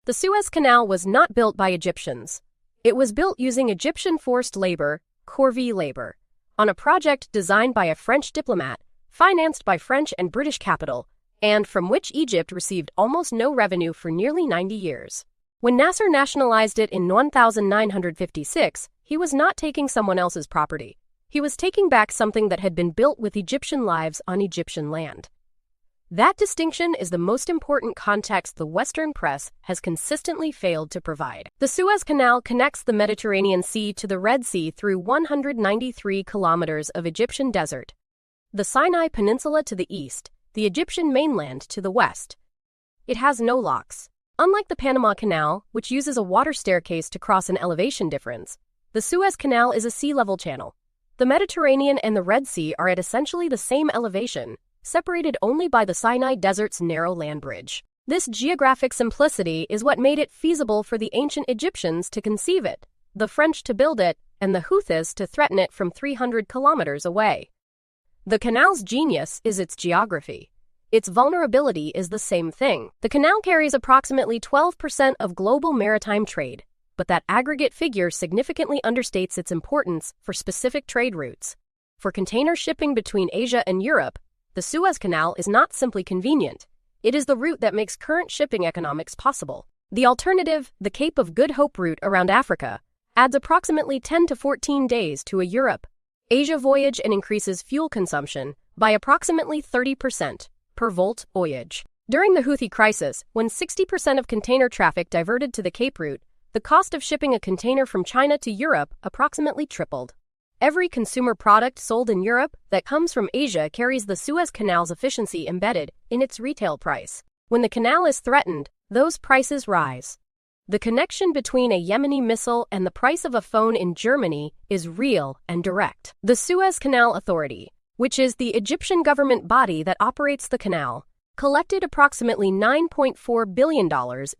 The Suez Canal was not built by Egyptians. It was built using Egyptian forced labor, corvée labor, on a project designed by a French diplomat, financed by French and British capital, and from which Egypt received almost no revenue for nearly 90 years. When Nasser nationalized it in 1956, he was not taking someone else's property. He was taking back something that had been built with Egyptian lives on Egyptian land. That distinction is the most important context the Western press has consistently failed to provide. The Suez Canal connects the Mediterranean Sea to the Red Sea through 193 kilometers of Egyptian desert, the Sinai Peninsula to the east, the Egyptian mainland to the west. It has no locks. Unlike the Panama Canal, which uses a water staircase to cross an elevation difference, the Suez Canal is a sea-level channel. The Mediterranean and the Red Sea are at essentially the same elevation, separated only by the Sinai Desert's narrow land bridge. This geographic simplicity is what made it feasible for the ancient Egyptians to conceive it, the French to build it, and the Houthis to threaten it from 300 kilometers away. The canal's genius is its geography. Its vulnerability is the same thing. The canal carries approximately 12% of global maritime trade, but that aggregate figure significantly understates its importance for specific trade routes. For container shipping between Asia and Europe, the Suez Canal is not simply convenient. It is the route that makes current shipping economics possible. The alternative, the Cape of Good Hope route around Africa, adds approximately 10 to 14 days to a Europe-Asia voyage and increases fuel consumption by approximately 30% per volt voyage. During the Houthi crisis, when 60% of container traffic diverted to the Cape route, the cost of shipping a container from China to Europe approximately tripled. Every consumer product sold in Europe that comes from Asia carries the Suez Canal's efficiency embedded in its retail price. When the canal is threatened, those prices rise. The connection between a Yemeni missile and the price of a phone in Germany is real and direct. The Suez Canal Authority, which is the Egyptian government body that operates the canal, collected approximately $9.4 billion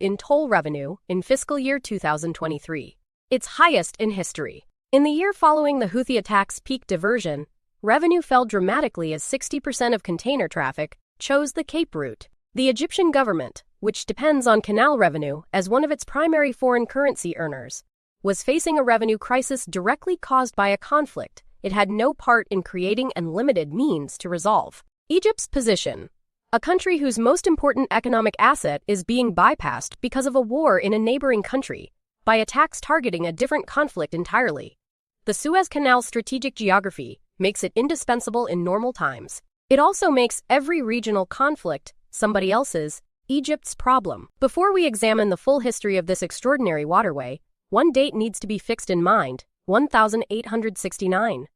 in toll revenue in fiscal year 2023, its highest in history. In the year following the Houthi attacks' peak diversion, revenue fell dramatically as 60% of container traffic chose the Cape route. The Egyptian government, which depends on canal revenue as one of its primary foreign currency earners, was facing a revenue crisis directly caused by a conflict it had no part in creating and limited means to resolve. Egypt's position: a country whose most important economic asset is being bypassed because of a war in a neighboring country, by attacks targeting a different conflict entirely. The Suez Canal's strategic geography makes it indispensable in normal times. It also makes every regional conflict somebody else's, Egypt's problem. Before we examine the full history of this extraordinary waterway, one date needs to be fixed in mind: 1869.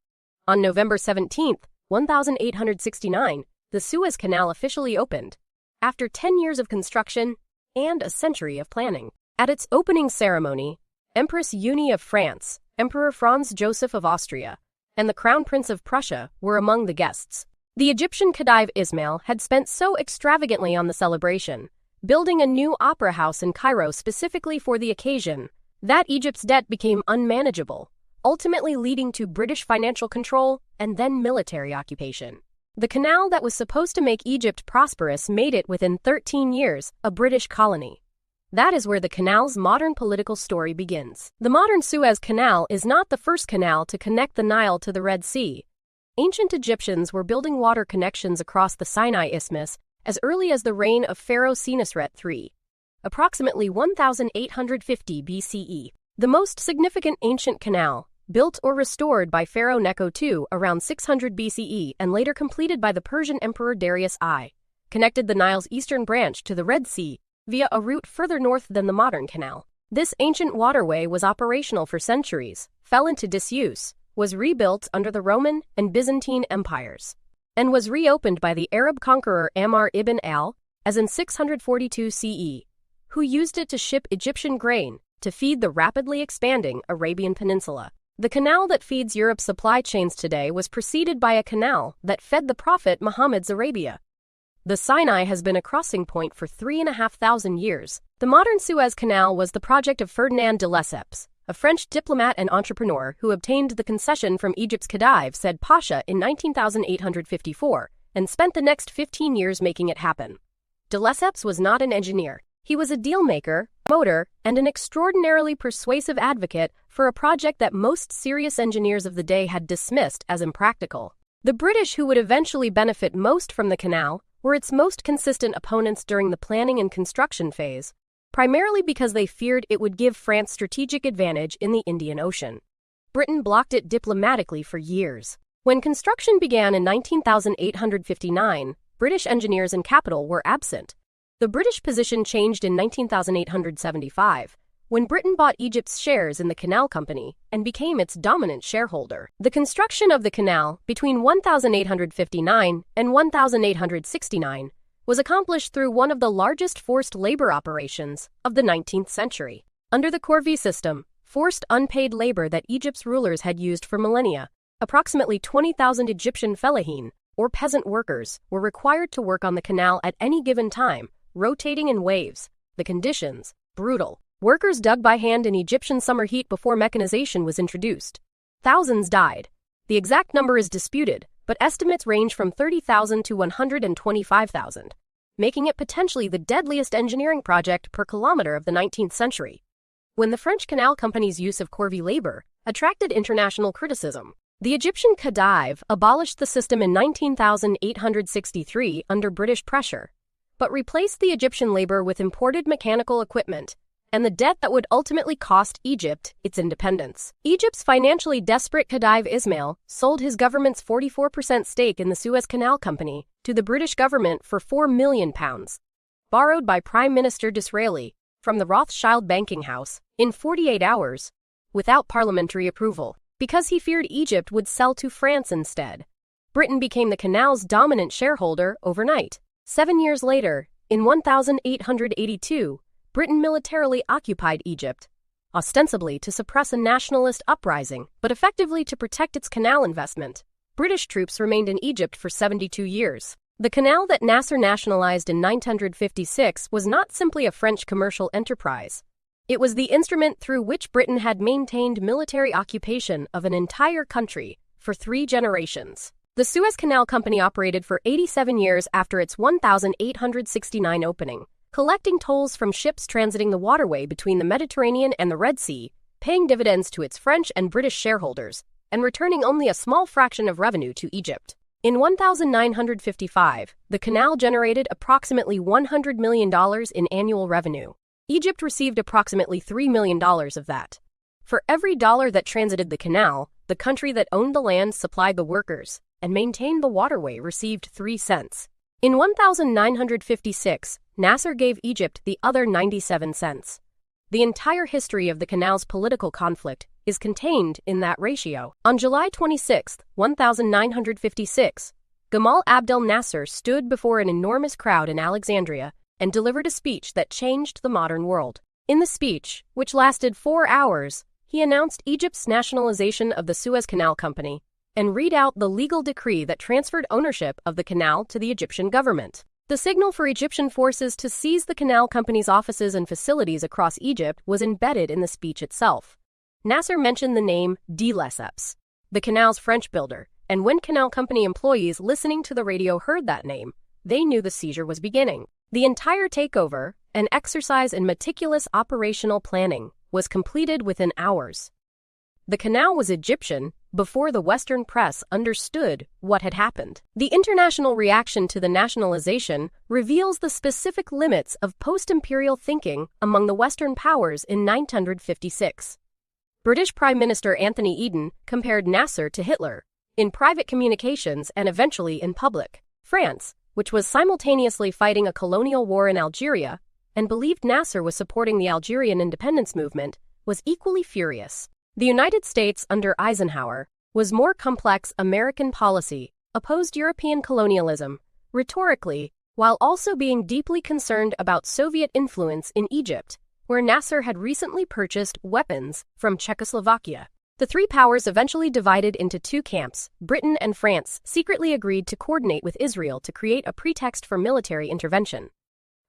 On November 17, 1869, the Suez Canal officially opened, after 10 years of construction and a century of planning. At its opening ceremony, Empress Eugenie of France, Emperor Franz Joseph of Austria, and the Crown Prince of Prussia were among the guests. The Egyptian Khedive Ismail had spent so extravagantly on the celebration, building a new opera house in Cairo specifically for the occasion, that Egypt's debt became unmanageable, ultimately leading to British financial control and then military occupation. The canal that was supposed to make Egypt prosperous made it within 13 years a British colony. That is where the canal's modern political story begins. The modern Suez Canal is not the first canal to connect the Nile to the Red Sea. Ancient Egyptians were building water connections across the Sinai Isthmus as early as the reign of Pharaoh Senusret III, approximately 1850 BCE. The most significant ancient canal, built or restored by Pharaoh Necho II around 600 BCE and later completed by the Persian Emperor Darius I, connected the Nile's eastern branch to the Red Sea via a route further north than the modern canal. This ancient waterway was operational for centuries, fell into disuse, was rebuilt under the Roman and Byzantine empires, and was reopened by the Arab conqueror Ammar ibn al, as in 642 CE, who used it to ship Egyptian grain to feed the rapidly expanding Arabian Peninsula. The canal that feeds Europe's supply chains today was preceded by a canal that fed the Prophet Muhammad's Arabia. The Sinai has been a crossing point for 3,500 years. The modern Suez Canal was the project of Ferdinand de Lesseps, a French diplomat and entrepreneur who obtained the concession from Egypt's Khedive Said Pasha in 19,854 and spent the next 15 years making it happen. De Lesseps was not an engineer. He was a dealmaker, promoter, and an extraordinarily persuasive advocate for a project that most serious engineers of the day had dismissed as impractical. The British, who would eventually benefit most from the canal, were its most consistent opponents during the planning and construction phase, primarily because they feared it would give France strategic advantage in the Indian Ocean. Britain blocked it diplomatically for years. When construction began in 19,859, British engineers and capital were absent. The British position changed in 19,875, when Britain bought Egypt's shares in the Canal Company and became its dominant shareholder. The construction of the canal between 1859 and 1869 was accomplished through one of the largest forced labor operations of the 19th century. Under the corvée system, forced unpaid labor that Egypt's rulers had used for millennia, approximately 20,000 Egyptian fellahin, or peasant workers, were required to work on the canal at any given time, rotating in waves. The conditions, brutal. Workers dug by hand in Egyptian summer heat before mechanization was introduced. Thousands died. The exact number is disputed, but estimates range from 30,000 to 125,000, making it potentially the deadliest engineering project per kilometer of the 19th century. When the French Canal Company's use of corvée labor attracted international criticism, the Egyptian Khedive abolished the system in 19,863 under British pressure, but replaced the Egyptian labor with imported mechanical equipment and the debt that would ultimately cost Egypt its independence. Egypt's financially desperate Khedive Ismail sold his government's 44% stake in the Suez Canal Company to the British government for £4 million, borrowed by Prime Minister Disraeli from the Rothschild banking house in 48 hours, without parliamentary approval, because he feared Egypt would sell to France instead. Britain became the canal's dominant shareholder overnight. 7 years later, in 1882, Britain militarily occupied Egypt, ostensibly to suppress a nationalist uprising, but effectively to protect its canal investment. British troops remained in Egypt for 72 years. The canal that Nasser nationalized in 956 was not simply a French commercial enterprise. It was the instrument through which Britain had maintained military occupation of an entire country for 3 generations. The Suez Canal Company operated for 87 years after its 1869 opening, collecting tolls from ships transiting the waterway between the Mediterranean and the Red Sea, paying dividends to its French and British shareholders, and returning only a small fraction of revenue to Egypt. In 1955, the canal generated approximately $100 million in annual revenue. Egypt received approximately $3 million of that. For every dollar that transited the canal, the country that owned the land supplied the workers and maintained the waterway received 3 cents. In 1956, Nasser gave Egypt the other 97 cents. The entire history of the canal's political conflict is contained in that ratio. On July 26, 1956, Gamal Abdel Nasser stood before an enormous crowd in Alexandria and delivered a speech that changed the modern world. In the speech, which lasted 4 hours, he announced Egypt's nationalization of the Suez Canal Company and read out the legal decree that transferred ownership of the canal to the Egyptian government. The signal for Egyptian forces to seize the Canal Company's offices and facilities across Egypt was embedded in the speech itself. Nasser mentioned the name de Lesseps, the canal's French builder, and when Canal Company employees listening to the radio heard that name, they knew the seizure was beginning. The entire takeover, an exercise in meticulous operational planning, was completed within hours. The canal was Egyptian before the Western press understood what had happened. The international reaction to the nationalization reveals the specific limits of post-imperial thinking among the Western powers in 1956. British Prime Minister Anthony Eden compared Nasser to Hitler, in private communications and eventually in public. France, which was simultaneously fighting a colonial war in Algeria and believed Nasser was supporting the Algerian independence movement, was equally furious. The United States under Eisenhower was more complex. American policy opposed European colonialism, rhetorically, while also being deeply concerned about Soviet influence in Egypt, where Nasser had recently purchased weapons from Czechoslovakia. The 3 powers eventually divided into 2 camps. Britain and France secretly agreed to coordinate with Israel to create a pretext for military intervention.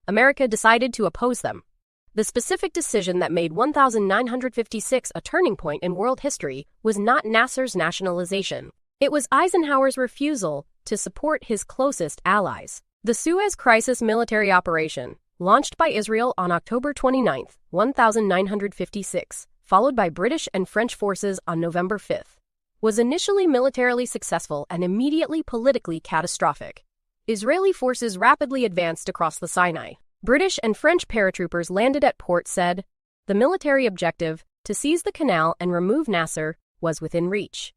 America decided to oppose them. The specific decision that made 1956 a turning point in world history was not Nasser's nationalization. It was Eisenhower's refusal to support his closest allies. The Suez Crisis military operation launched by Israel on October 29, 1956, followed by British and French forces on November 5, was initially militarily successful and immediately politically catastrophic. Israeli forces rapidly advanced across the Sinai. British and French paratroopers landed at Port Said. The military objective, to seize the canal and remove Nasser, was within reach.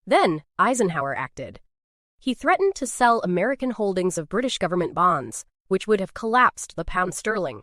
Then, Eisenhower acted. He threatened to sell American holdings of British government bonds, which would have collapsed the pound sterling.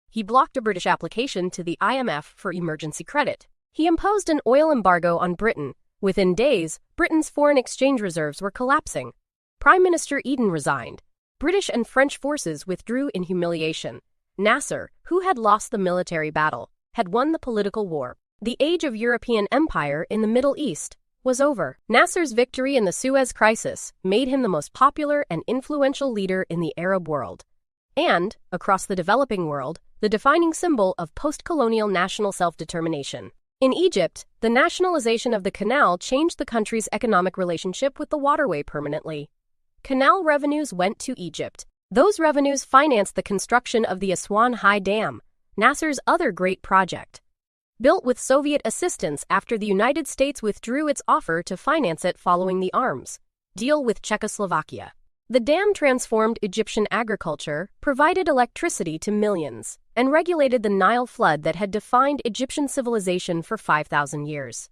He blocked a British application to the IMF for emergency credit. He imposed an oil embargo on Britain. Within days, Britain's foreign exchange reserves were collapsing. Prime Minister Eden resigned. British and French forces withdrew in humiliation. Nasser, who had lost the military battle, had won the political war. The age of European empire in the Middle East was over. Nasser's victory in the Suez Crisis made him the most popular and influential leader in the Arab world, and, across the developing world, the defining symbol of post-colonial national self-determination. In Egypt, the nationalization of the canal changed the country's economic relationship with the waterway permanently. Canal revenues went to Egypt. Those revenues financed the construction of the Aswan High Dam, Nasser's other great project. Built with Soviet assistance after the United States withdrew its offer to finance it following the arms deal with Czechoslovakia. The dam transformed Egyptian agriculture, provided electricity to millions, and regulated the Nile flood that had defined Egyptian civilization for 5,000 years.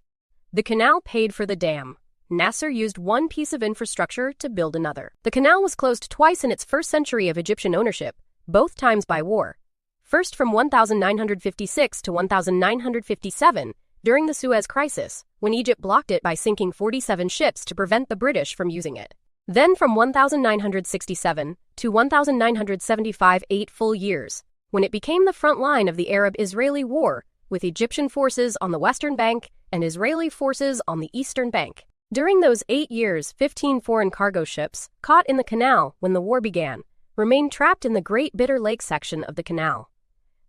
The canal paid for the dam. Nasser used one piece of infrastructure to build another. The canal was closed twice in its first century of Egyptian ownership, both times by war. First from 1956 to 1957, during the Suez Crisis, when Egypt blocked it by sinking 47 ships to prevent the British from using it. Then from 1967 to 1975, 8 full years, when it became the front line of the Arab-Israeli war, with Egyptian forces on the western bank and Israeli forces on the eastern bank. During those 8 years, 15 foreign cargo ships, caught in the canal when the war began, remained trapped in the Great Bitter Lake section of the canal.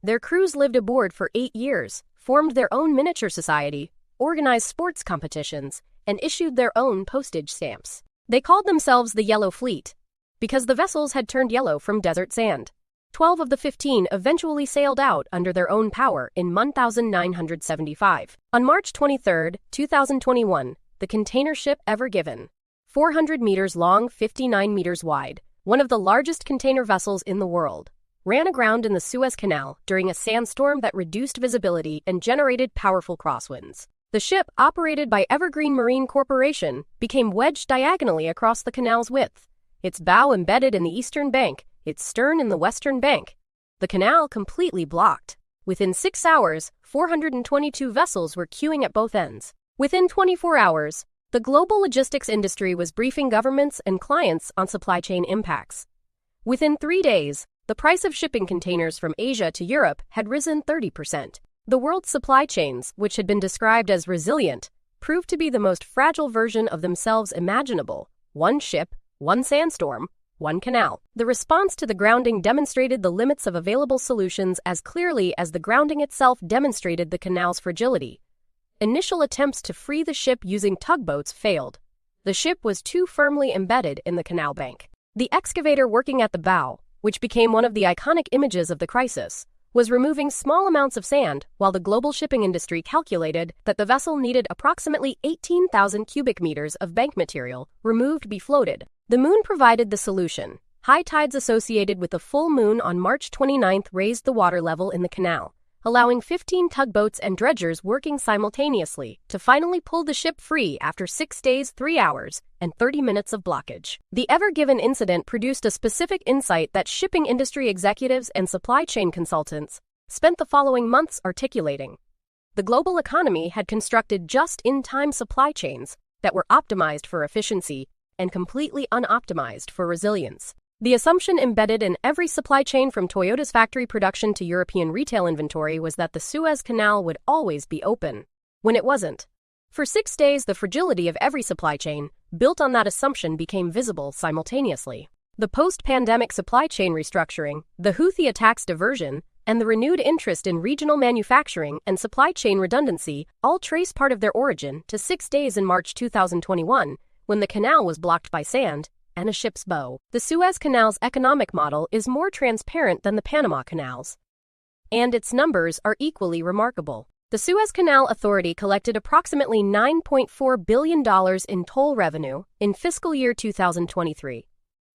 Their crews lived aboard for 8 years, formed their own miniature society, organized sports competitions, and issued their own postage stamps. They called themselves the Yellow Fleet, because the vessels had turned yellow from desert sand. 12 of the 15 eventually sailed out under their own power in 1975. On March 23, 2021, the container ship Ever Given, 400 meters long, 59 meters wide, one of the largest container vessels in the world, ran aground in the Suez Canal during a sandstorm that reduced visibility and generated powerful crosswinds. The ship, operated by Evergreen Marine Corporation, became wedged diagonally across the canal's width, its bow embedded in the eastern bank, its stern in the western bank. The canal completely blocked. Within 6 hours, 422 vessels were queuing at both ends. Within 24 hours, the global logistics industry was briefing governments and clients on supply chain impacts. Within 3 days, the price of shipping containers from Asia to Europe had risen 30%. The world's supply chains, which had been described as resilient, proved to be the most fragile version of themselves imaginable. One ship, one sandstorm, one canal. The response to the grounding demonstrated the limits of available solutions as clearly as the grounding itself demonstrated the canal's fragility. Initial attempts to free the ship using tugboats failed. The ship was too firmly embedded in the canal bank. The excavator working at the bow, which became one of the iconic images of the crisis, was removing small amounts of sand while the global shipping industry calculated that the vessel needed approximately 18,000 cubic meters of bank material removed to be floated. The moon provided the solution. High tides associated with the full moon on March 29 raised the water level in the canal, allowing 15 tugboats and dredgers working simultaneously to finally pull the ship free after 6 days, 3 hours, and 30 minutes of blockage. The Ever Given incident produced a specific insight that shipping industry executives and supply chain consultants spent the following months articulating. The global economy had constructed just-in-time supply chains that were optimized for efficiency and completely unoptimized for resilience. The assumption embedded in every supply chain from Toyota's factory production to European retail inventory was that the Suez Canal would always be open, when it wasn't. For 6 days, the fragility of every supply chain, built on that assumption, became visible simultaneously. The post-pandemic supply chain restructuring, the Houthi attacks diversion, and the renewed interest in regional manufacturing and supply chain redundancy all trace part of their origin to 6 days in March 2021, when the canal was blocked by sand and a ship's bow. The Suez Canal's economic model is more transparent than the Panama Canal's, and its numbers are equally remarkable. The Suez Canal Authority collected approximately $9.4 billion in toll revenue in fiscal year 2023,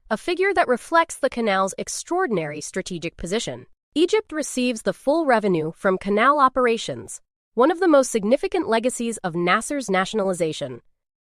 a figure that reflects the canal's extraordinary strategic position. Egypt receives the full revenue from canal operations, one of the most significant legacies of Nasser's nationalization.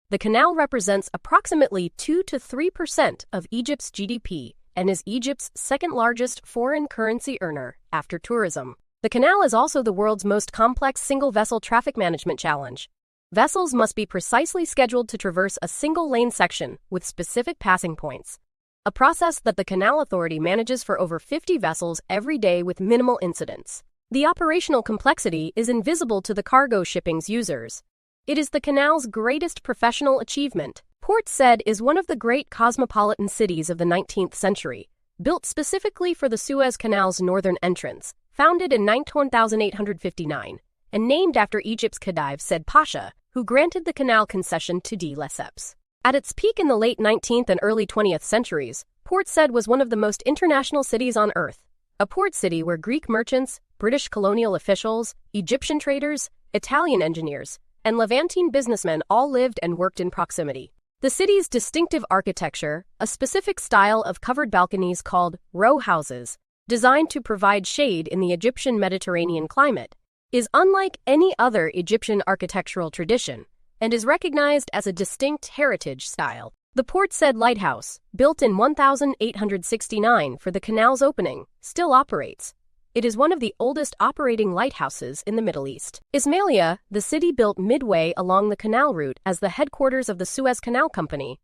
The canal represents approximately 2 to 3% of Egypt's GDP and is Egypt's second-largest foreign currency earner after tourism. The canal is also the world's most complex single-vessel traffic management challenge. Vessels must be precisely scheduled to traverse a single-lane section with specific passing points, a process that the Canal Authority manages for over 50 vessels every day with minimal incidents. The operational complexity is invisible to the cargo shipping's users. It is the canal's greatest professional achievement. Port Said is one of the great cosmopolitan cities of the 19th century, built specifically for the Suez Canal's northern entrance, founded in 1859, and named after Egypt's Khedive Said Pasha, who granted the canal concession to de Lesseps. At its peak in the late 19th and early 20th centuries, Port Said was one of the most international cities on earth, a port city where Greek merchants, British colonial officials, Egyptian traders, Italian engineers, and Levantine businessmen all lived and worked in proximity. The city's distinctive architecture, a specific style of covered balconies called row houses, designed to provide shade in the Egyptian Mediterranean climate, is unlike any other Egyptian architectural tradition and is recognized as a distinct heritage style. The Port Said Lighthouse, built in 1869 for the canal's opening, still operates. It is one of the oldest operating lighthouses in the Middle East. Ismailia, the city built midway along the canal route as the headquarters of the Suez Canal Company,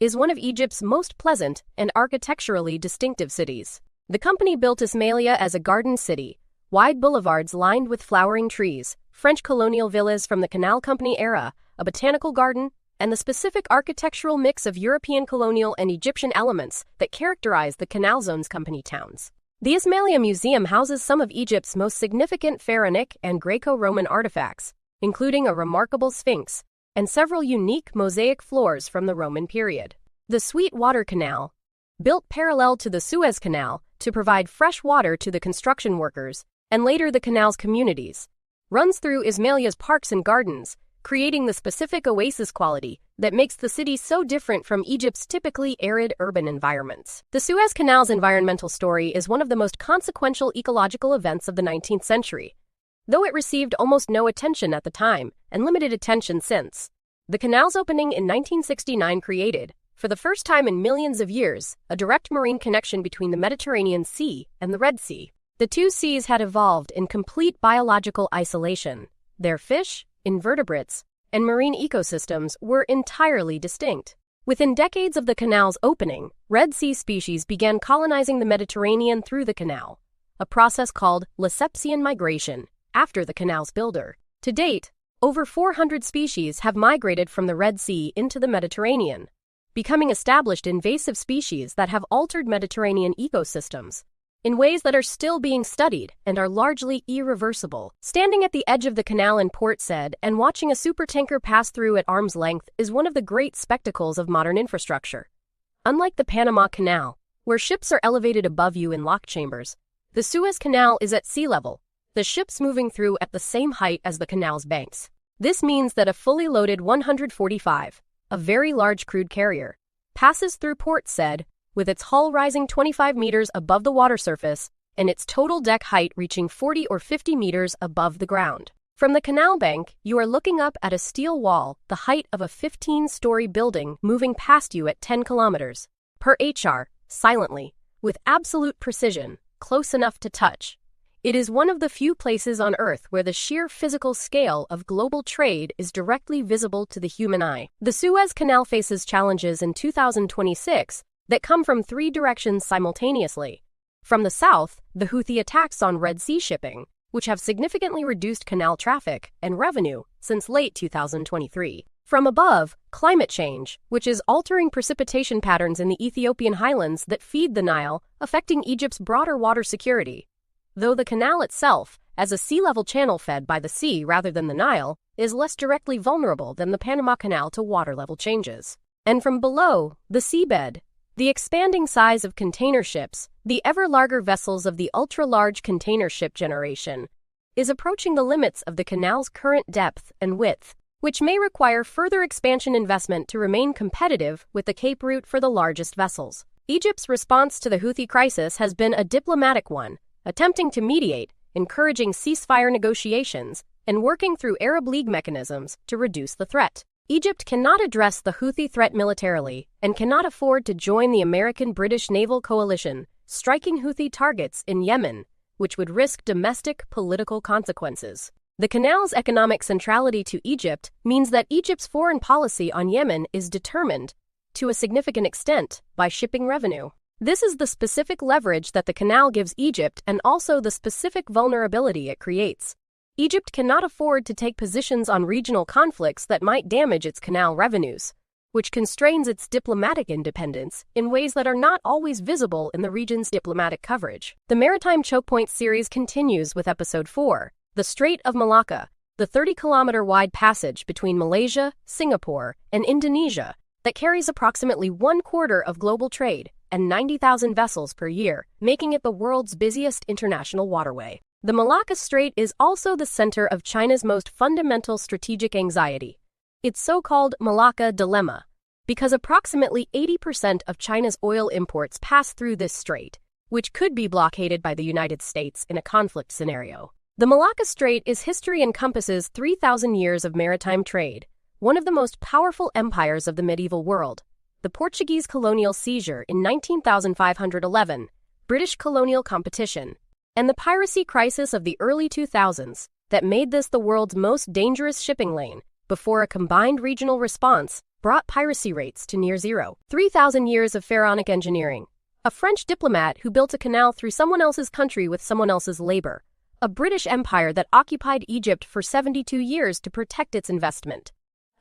is one of Egypt's most pleasant and architecturally distinctive cities. The company built Ismailia as a garden city, wide boulevards lined with flowering trees, French colonial villas from the Canal Company era, a botanical garden, and the specific architectural mix of European colonial and Egyptian elements that characterize the Canal Zone's company towns. The Ismailia Museum houses some of Egypt's most significant Pharaonic and Greco-Roman artifacts, including a remarkable Sphinx and several unique mosaic floors from the Roman period. The Sweetwater Canal, built parallel to the Suez Canal to provide fresh water to the construction workers and later the canal's communities, runs through Ismailia's parks and gardens, creating the specific oasis quality that makes the city so different from Egypt's typically arid urban environments. The Suez Canal's environmental story is one of the most consequential ecological events of the 19th century, though it received almost no attention at the time and limited attention since. The canal's opening in 1969 created, for the first time in millions of years, a direct marine connection between the Mediterranean Sea and the Red Sea. The two seas had evolved in complete biological isolation. Their fish, invertebrates, and marine ecosystems were entirely distinct. Within decades of the canal's opening, Red Sea species began colonizing the Mediterranean through the canal, a process called Lessepsian migration, after the canal's builder. To date, over 400 species have migrated from the Red Sea into the Mediterranean, becoming established invasive species that have altered Mediterranean ecosystems in ways that are still being studied and are largely irreversible. Standing at the edge of the canal in Port Said and watching a supertanker pass through at arm's length is one of the great spectacles of modern infrastructure. Unlike the Panama Canal, where ships are elevated above you in lock chambers, the Suez Canal is at sea level, the ships moving through at the same height as the canal's banks. This means that a fully loaded 145, a very large crude carrier, passes through Port Said with its hull rising 25 meters above the water surface and its total deck height reaching 40 or 50 meters above the ground. From the canal bank, you are looking up at a steel wall, the height of a 15-story building moving past you at 10 kilometers per HR, silently, with absolute precision, close enough to touch. It is one of the few places on Earth where the sheer physical scale of global trade is directly visible to the human eye. The Suez Canal faces challenges in 2026 that come from three directions simultaneously. From the south, the Houthi attacks on Red Sea shipping, which have significantly reduced canal traffic and revenue since late 2023. From above, climate change, which is altering precipitation patterns in the Ethiopian highlands that feed the Nile, affecting Egypt's broader water security. Though the canal itself, as a sea-level channel fed by the sea rather than the Nile, is less directly vulnerable than the Panama Canal to water level changes. And from below, the seabed, The expanding size of container ships, the ever larger vessels of the ultra-large container ship generation, is approaching the limits of the canal's current depth and width, which may require further expansion investment to remain competitive with the Cape route for the largest vessels. Egypt's response to the Houthi crisis has been a diplomatic one, attempting to mediate, encouraging ceasefire negotiations, and working through Arab League mechanisms to reduce the threat. Egypt cannot address the Houthi threat militarily and cannot afford to join the American-British naval coalition, striking Houthi targets in Yemen, which would risk domestic political consequences. The canal's economic centrality to Egypt means that Egypt's foreign policy on Yemen is determined, to a significant extent, by shipping revenue. This is the specific leverage that the canal gives Egypt and also the specific vulnerability it creates. Egypt cannot afford to take positions on regional conflicts that might damage its canal revenues, which constrains its diplomatic independence in ways that are not always visible in the region's diplomatic coverage. The Maritime Choke Point series continues with Episode 4, the Strait of Malacca, the 30-kilometer-wide passage between Malaysia, Singapore, and Indonesia that carries approximately 1/4 of global trade and 90,000 vessels per year, making it the world's busiest international waterway. The Malacca Strait is also the center of China's most fundamental strategic anxiety, its so-called Malacca Dilemma, because approximately 80% of China's oil imports pass through this strait, which could be blockaded by the United States in a conflict scenario. The Malacca Strait is history encompasses 3,000 years of maritime trade, one of the most powerful empires of the medieval world, the Portuguese colonial seizure in 19,511, British colonial competition, and the piracy crisis of the early 2000s that made this the world's most dangerous shipping lane before a combined regional response brought piracy rates to near zero. 3,000 years of pharaonic engineering. A French diplomat who built a canal through someone else's country with someone else's labor. A British empire that occupied Egypt for 72 years to protect its investment.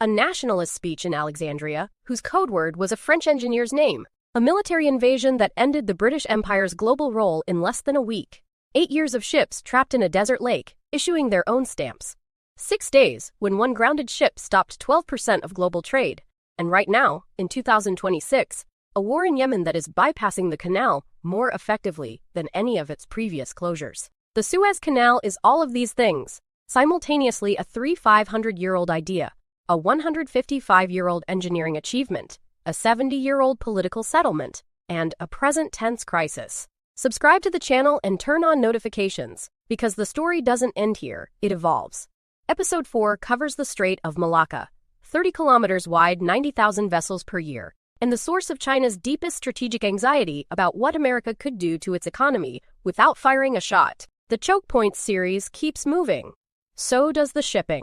A nationalist speech in Alexandria, whose code word was a French engineer's name. A military invasion that ended the British Empire's global role in less than a week. 8 years of ships trapped in a desert lake, issuing their own stamps. 6 days when one grounded ship stopped 12% of global trade. And right now, in 2026, a war in Yemen that is bypassing the canal more effectively than any of its previous closures. The Suez Canal is all of these things, simultaneously a 500-year-old idea, a 155-year-old engineering achievement, a 70-year-old political settlement, and a present-tense crisis. Subscribe to the channel and turn on notifications, because the story doesn't end here, it evolves. Episode 4 covers the Strait of Malacca, 30 kilometers wide, 90,000 vessels per year, and the source of China's deepest strategic anxiety about what America could do to its economy without firing a shot. The Choke Points series keeps moving. So does the shipping.